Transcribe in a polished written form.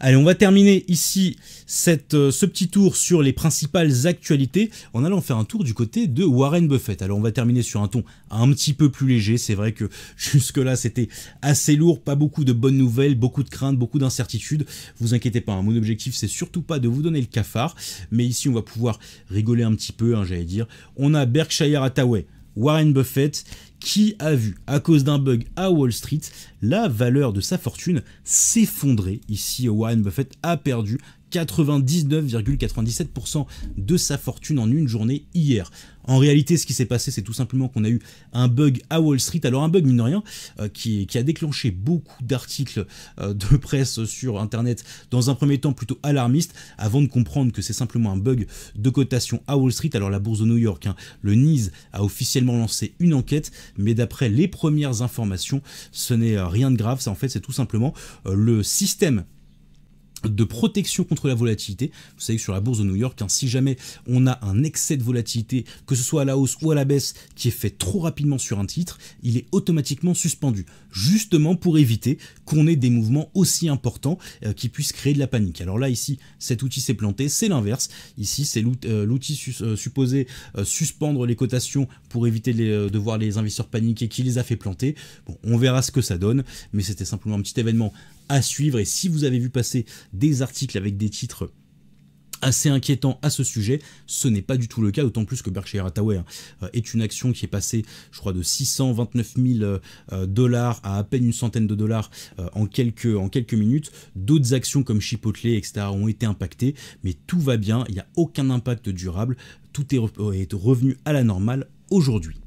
Allez, on va terminer ici ce petit tour sur les principales actualités en allant faire un tour du côté de Warren Buffett. Alors on va terminer sur un ton un petit peu plus léger, c'est vrai que jusque là c'était assez lourd, pas beaucoup de bonnes nouvelles, beaucoup de craintes, beaucoup d'incertitudes. Vous inquiétez pas, hein, mon objectif c'est surtout pas de vous donner le cafard, mais ici on va pouvoir rigoler un petit peu, hein, j'allais dire. On a Berkshire Hathaway, Warren Buffett, qui a vu, à cause d'un bug à Wall Street, la valeur de sa fortune s'effondrer. Ici, Warren Buffett a perdu 99,97% de sa fortune en une journée hier. En réalité, ce qui s'est passé, c'est tout simplement qu'on a eu un bug à Wall Street. Alors un bug, mine de rien, qui a déclenché beaucoup d'articles de presse sur Internet, dans un premier temps plutôt alarmiste, avant de comprendre que c'est simplement un bug de cotation à Wall Street. Alors la bourse de New York, hein, le NYSE, a officiellement lancé une enquête, mais d'après les premières informations, ce n'est rien de grave. Ça, en fait, c'est tout simplement le système de protection contre la volatilité. Vous savez que sur la bourse de New York, hein, si jamais on a un excès de volatilité, que ce soit à la hausse ou à la baisse, qui est fait trop rapidement sur un titre, il est automatiquement suspendu, justement pour éviter qu'on ait des mouvements aussi importants qui puissent créer de la panique. Alors là, ici, cet outil s'est planté, c'est l'inverse. Ici, c'est l'outil supposé suspendre les cotations pour éviter de voir les investisseurs paniquer qui les a fait planter. Bon, on verra ce que ça donne, mais c'était simplement un petit événement à suivre. Et si vous avez vu passer des articles avec des titres assez inquiétants à ce sujet, ce n'est pas du tout le cas, d'autant plus que Berkshire Hathaway est une action qui est passée, je crois, de 629 000 dollars à peine une centaine de dollars en quelques minutes. D'autres actions comme Chipotle, etc. ont été impactées, mais tout va bien, il n'y a aucun impact durable, tout est revenu à la normale aujourd'hui.